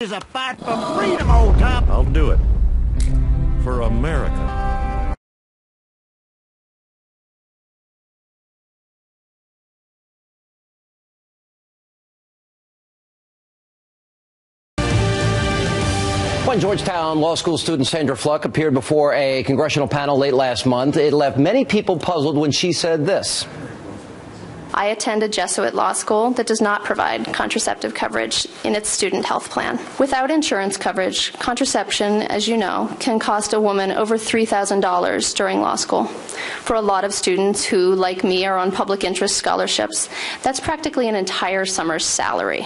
Is a fight for freedom, old top. I'll do it. For America. When Georgetown Law School student Sandra Fluke appeared before a congressional panel late last month, it left many people puzzled when she said this. I attend a Jesuit law school that does not provide contraceptive coverage in its student health plan. Without insurance coverage, contraception, as you know, can cost a woman over $3,000 during law school. For a lot of students who, like me, are on public interest scholarships, that's practically an entire summer's salary.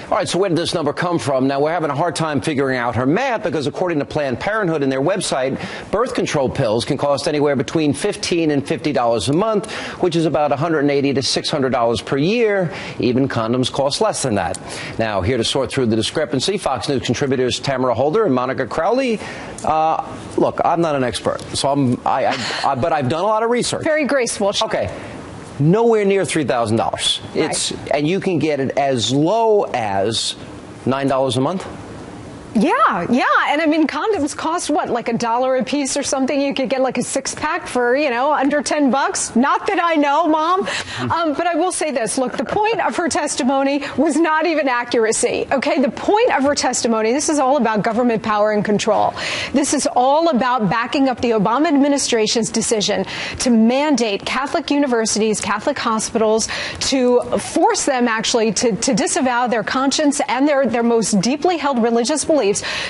All right, so where did this number come from? Now, we're having a hard time figuring out her math because according to Planned Parenthood and their website, birth control pills can cost anywhere between $15 and $50 a month, which is about $180 to $600 per year. Even condoms cost less than that. Now, here to sort through the discrepancy, Fox News contributors Tamara Holder and Monica Crowley. Look, I'm not an expert, so but I've done a lot of research. Very graceful. Okay. Nowhere near $3,000. It's and you can get it as low as $9 a month. Yeah. And I mean, condoms cost what, like $1 a piece or something? You could get like a 6-pack for, under $10. Not that I know, Mom. But I will say this. Look, the point of her testimony was not even accuracy. Okay. The point of her testimony, this is all about government power and control. This is all about backing up the Obama administration's decision to mandate Catholic universities, Catholic hospitals, to force them actually to disavow their conscience and their most deeply held religious beliefs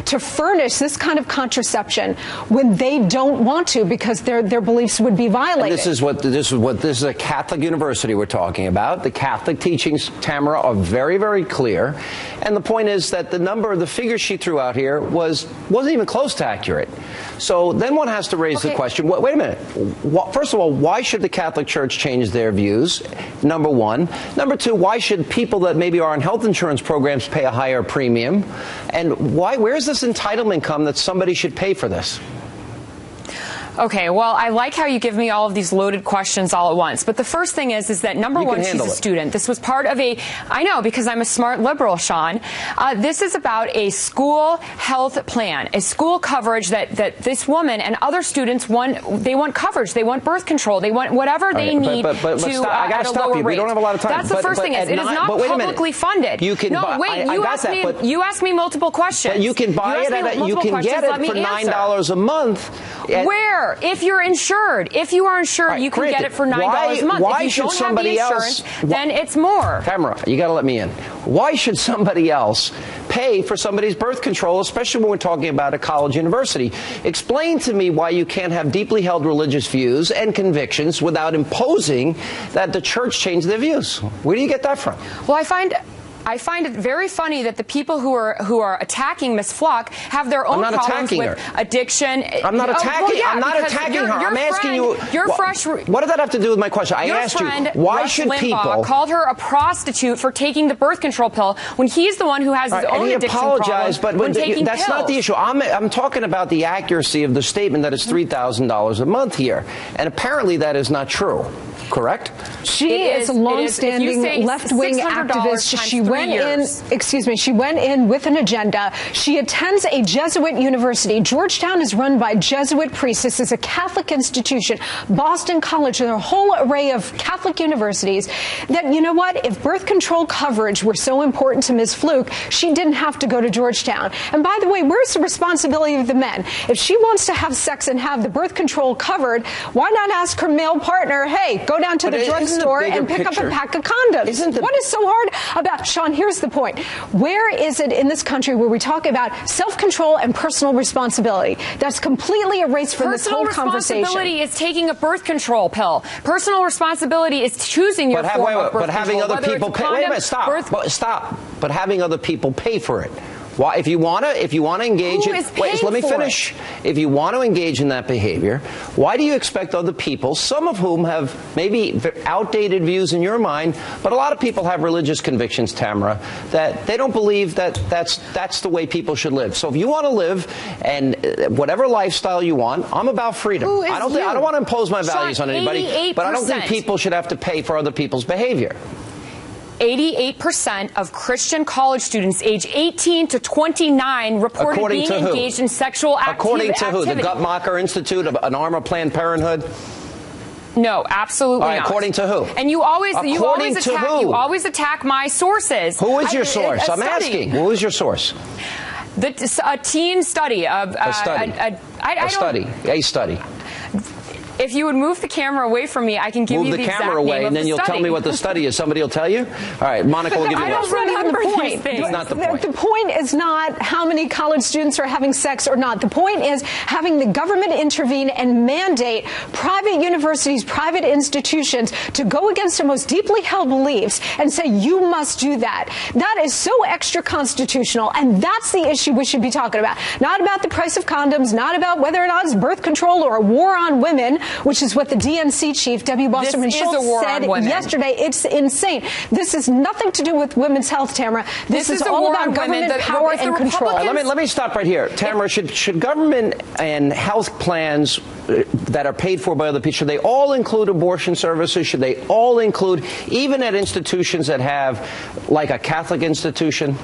to furnish this kind of contraception when they don't want to because their beliefs would be violated. And this is a Catholic university we're talking about. The Catholic teachings, Tamara, are very, very clear. And the point is that the figures she threw out here wasn't even close to accurate. So then one has to raise the question, wait a minute. First of all, why should the Catholic Church change their views? Number one. Number two, why should people that maybe are on health insurance programs pay a higher premium? And where's this entitlement come that somebody should pay for this? Okay, well, I like how you give me all of these loaded questions all at once. But the first thing is that number one, she's a student. This was part of I know, because I'm a smart liberal, Sean. This is about a school health plan, a school coverage that this woman and other students want. They want coverage. They want birth control. They want whatever they need I gotta stop you. We don't have a lot of time. That's the first thing. It is not publicly funded. You can you asked me multiple questions. But you can buy it. You can get it for $9 a month. Where? If you're insured. If you are insured, you can get it for $9 a month. Why if you should don't somebody have the insurance, else? Then it's more. Tamara, you got to let me in. Why should somebody else pay for somebody's birth control, especially when we're talking about a college university? Explain to me why you can't have deeply held religious views and convictions without imposing that the church change their views. Where do you get that from? Well, I find it very funny that the people who are attacking Ms. Fluke have their own problems with addiction. I'm not attacking. I'm not attacking her. I'm asking you. What does that have to do with my question? I asked you. Why should people called her a prostitute for taking the birth control pill when he's the one who has his own addiction problem when taking that's pills. not the issue. I'm talking about the accuracy of the statement that it's $3,000 a month here, and apparently that is not true. Correct? She is a long-standing left-wing activist. She went in with an agenda. She attends a Jesuit university. Georgetown is run by Jesuit priests. This is a Catholic institution. Boston College, there are a whole array of Catholic universities that, you know what, if birth control coverage were so important to Ms. Fluke, she didn't have to go to Georgetown. And by the way, where's the responsibility of the men? If she wants to have sex and have the birth control covered, why not ask her male partner, hey, go down to the drugstore and pick up a pack of condoms? What is so hard about, Sean, here's the point. Where is it in this country where we talk about self-control and personal responsibility? That's completely erased from this whole conversation. Personal responsibility is taking a birth control pill. Personal responsibility is choosing your form of birth control. But having other people pay. Wait a minute, stop. But having other people pay for it. Why, if you want to engage let me finish. If you want to engage in that behavior, why do you expect other people, some of whom have maybe outdated views in your mind, but a lot of people have religious convictions, Tamara, that they don't believe that that's the way people should live. So if you want to live and whatever lifestyle you want, I'm about freedom. I don't want to impose my values on anybody, but I don't think people should have to pay for other people's behavior. 88% of Christian college students age 18 to 29 reported being engaged in sexual activity. According to who? The Guttmacher Institute, an arm of Planned Parenthood? No, absolutely not. According to who? And you always attack my sources. Who is your source? I'm asking. Who is your source? A teen study of a study. If you would move the camera away from me, I can give you the exact name of the study. Move the camera away, and then you'll tell me what the study is. Somebody will tell you? All right, Monica will give you the That's not even the point. It's not the point. The point is not how many college students are having sex or not. The point is having the government intervene and mandate private universities, private institutions to go against their most deeply held beliefs and say, you must do that. That is so extra constitutional, and that's the issue we should be talking about. Not about the price of condoms, not about whether or not it's birth control or a war on women, which is what the DNC chief, Debbie Wasserman Schultz, said yesterday. It's insane. This has nothing to do with women's health, Tamara. This is all about government power and control. Let me stop right here. Tamara, should government and health plans that are paid for by other people, should they all include abortion services? Should they all include, even at institutions that have, like a Catholic institution?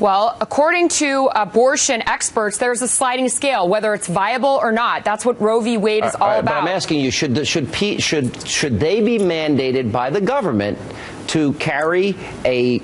Well, according to abortion experts, there's a sliding scale, whether it's viable or not. That's what Roe v. Wade is all about. But I'm asking you, should they be mandated by the government to carry a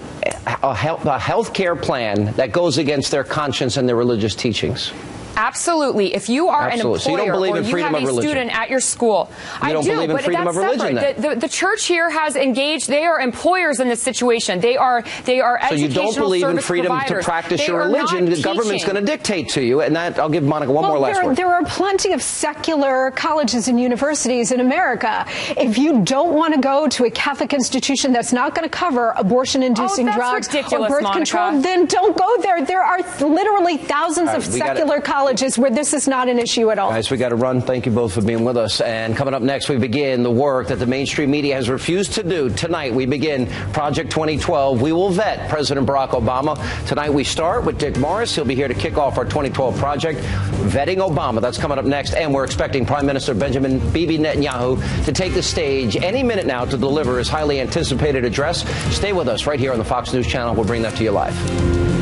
health care plan that goes against their conscience and their religious teachings? Absolutely. If you are an employer so you don't believe or in you freedom have of a religion. student at your school, you don't believe in freedom of religion, then? The church here has engaged. They are employers in this situation. They are educational So you don't believe in freedom providers. to practice your religion. The government's going to dictate to you, and that I'll give Monica one more last word. There are plenty of secular colleges and universities in America. If you don't want to go to a Catholic institution that's not going to cover abortion-inducing drugs or birth control, then don't go there. There are literally thousands of secular colleges where this is not an issue at all. Guys, we got to run. Thank you both for being with us. And coming up next, we begin the work that the mainstream media has refused to do. Tonight, we begin Project 2012. We will vet President Barack Obama. Tonight, we start with Dick Morris. He'll be here to kick off our 2012 project, Vetting Obama. That's coming up next. And we're expecting Prime Minister Benjamin Bibi Netanyahu to take the stage any minute now to deliver his highly anticipated address. Stay with us right here on the Fox News Channel. We'll bring that to you live.